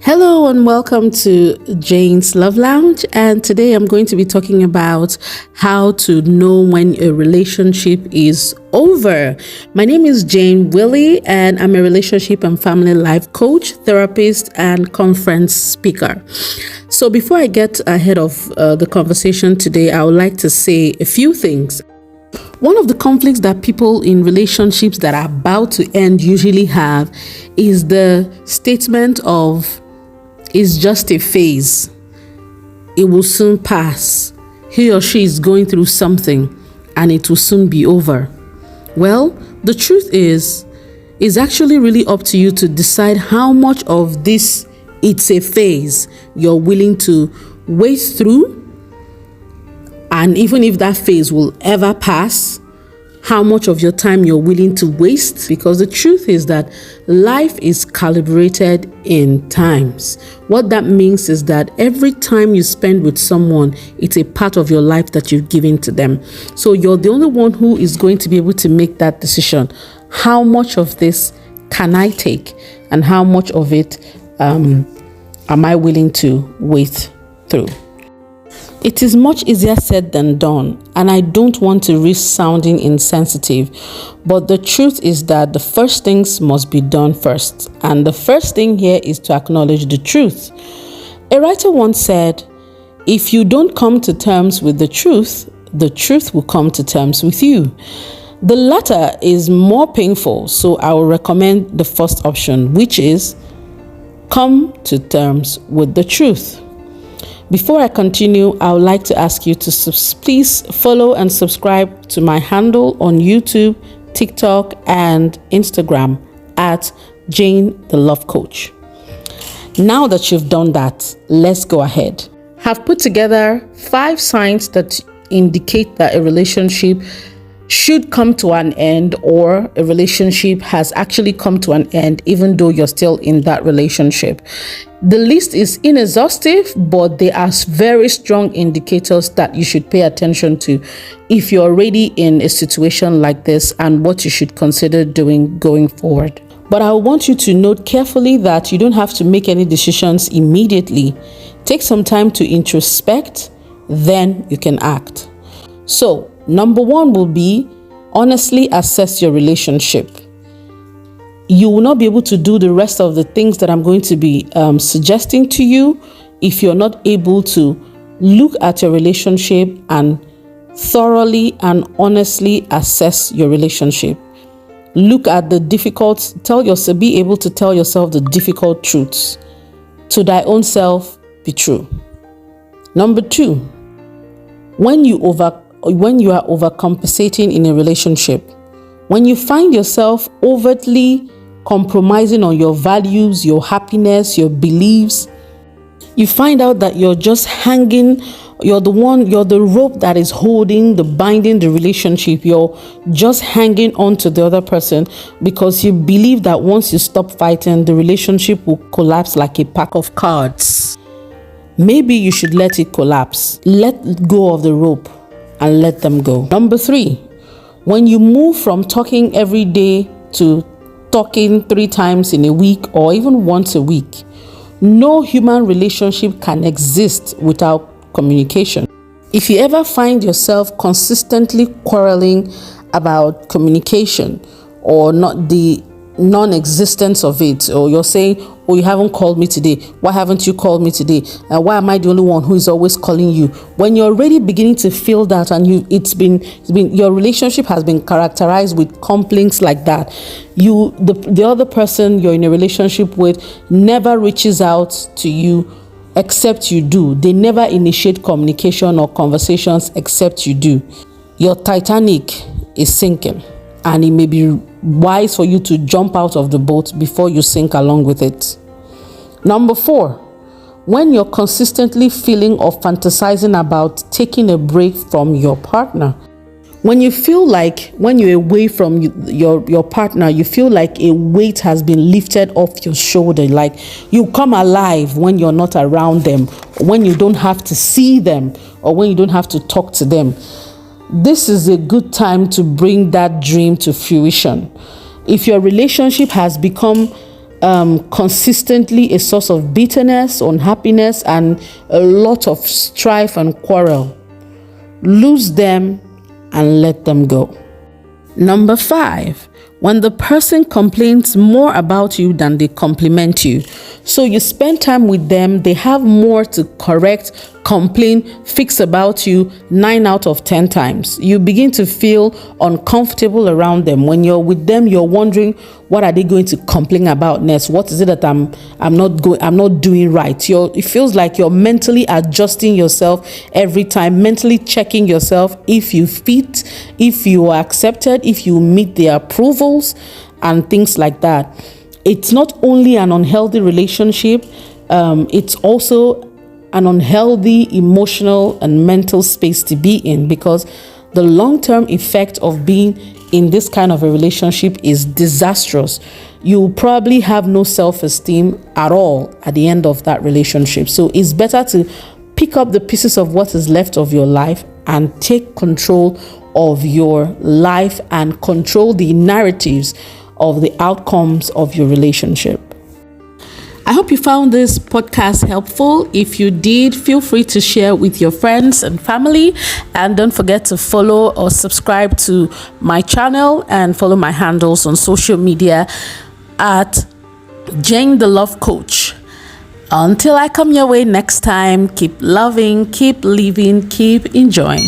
Hello and welcome to Jane's Love Lounge, and today I'm going to be talking about how to know when a relationship is over. My name is Jane Willie and I'm a relationship and family life coach, therapist, and conference speaker. So before I get ahead of the conversation today, I would like to say a few things. One of the conflicts that people in relationships that are about to end usually have is the statement of "it's just a phase. It will soon pass. He or she is going through something and it will soon be over." Well, the truth is, it's actually really up to you to decide how much of this "it's a phase" you're willing to wait through. And even if that phase will ever pass, how much of your time you're willing to waste, because the truth is that life is calibrated in times. What that means is that every time you spend with someone, it's a part of your life that you've given to them. So you're the only one who is going to be able to make that decision. How much of this can I take, and how much of it am I willing to wait through? It is much easier said than done, and I don't want to risk sounding insensitive, but the truth is that the first things must be done first, and the first thing here is to acknowledge the truth. A writer once said, "If you don't come to terms with the truth will come to terms with you." The latter is more painful, so I will recommend the first option, which is come to terms with the truth. Before I continue, I would like to ask you to please follow and subscribe to my handle on YouTube, TikTok, and Instagram at Jane the Love Coach. Now that you've done that, let's go ahead. I've put together 5 signs that indicate that a relationship should come to an end, or a relationship has actually come to an end even though you're still in that relationship. The list is inexhaustive, but there are very strong indicators that you should pay attention to if you're already in a situation like this, and what you should consider doing going forward. But I want you to note carefully that you don't have to make any decisions immediately. Take some time to introspect, then you can act. So, number 1 will be honestly assess your relationship. You will not be able to do the rest of the things that I'm going to be suggesting to you if you're not able to look at your relationship and thoroughly and honestly assess your relationship. Look at the difficult, be able to tell yourself the difficult truths. To thy own self be true. Number 2, when you are overcompensating in a relationship, when you find yourself overtly compromising on your values, your happiness, your beliefs, you find out that you're just hanging, you're the rope that is binding the relationship. You're just hanging on to the other person because you believe that once you stop fighting, the relationship will collapse like a pack of cards. Maybe you should let it collapse. Let go of the rope and let them go. Number 3, when you move from talking every day to talking 3 times in a week or even once a week, no human relationship can exist without communication. If you ever find yourself consistently quarreling about communication or not the non-existence of it, or you're saying, "Oh, you haven't called me today. Why haven't you called me today? And why am I the only one who is always calling you?" When you're already beginning to feel that, and your relationship has been characterized with complaints like that, the other person you're in a relationship with never reaches out to you except you do. They never initiate communication or conversations except you do. Your Titanic is sinking, and it may be wise for you to jump out of the boat before you sink along with it. Number 4, when you're consistently feeling or fantasizing about taking a break from your partner. When you feel like when you're away from your partner, you feel like a weight has been lifted off your shoulder, like you come alive when you're not around them, when you don't have to see them, or when you don't have to talk to them. This is a good time to bring that dream to fruition. If your relationship has become consistently a source of bitterness, unhappiness, and a lot of strife and quarrel. Lose them and let them go. Number 5, when the person complains more about you than they compliment you. So you spend time with them, they have more to correct, complain, fix about you 9 out of 10 times. You begin to feel uncomfortable around them. When you're with them, you're wondering, what are they going to complain about next? What is it that I'm not doing right? It feels like you're mentally adjusting yourself every time, mentally checking yourself if you fit, if you are accepted, if you meet their approvals and things like that. It's not only an unhealthy relationship, it's also an unhealthy emotional and mental space to be in, because the long-term effect of being in this kind of a relationship is disastrous. You probably have no self-esteem at all at the end of that relationship. So it's better to pick up the pieces of what is left of your life and take control of your life and control the narratives of the outcomes of your relationship. I hope you found this podcast helpful. If you did, feel free to share with your friends and family. And don't forget to follow or subscribe to my channel and follow my handles on social media at Jane the Love Coach. Until I come your way next time, keep loving, keep living, keep enjoying.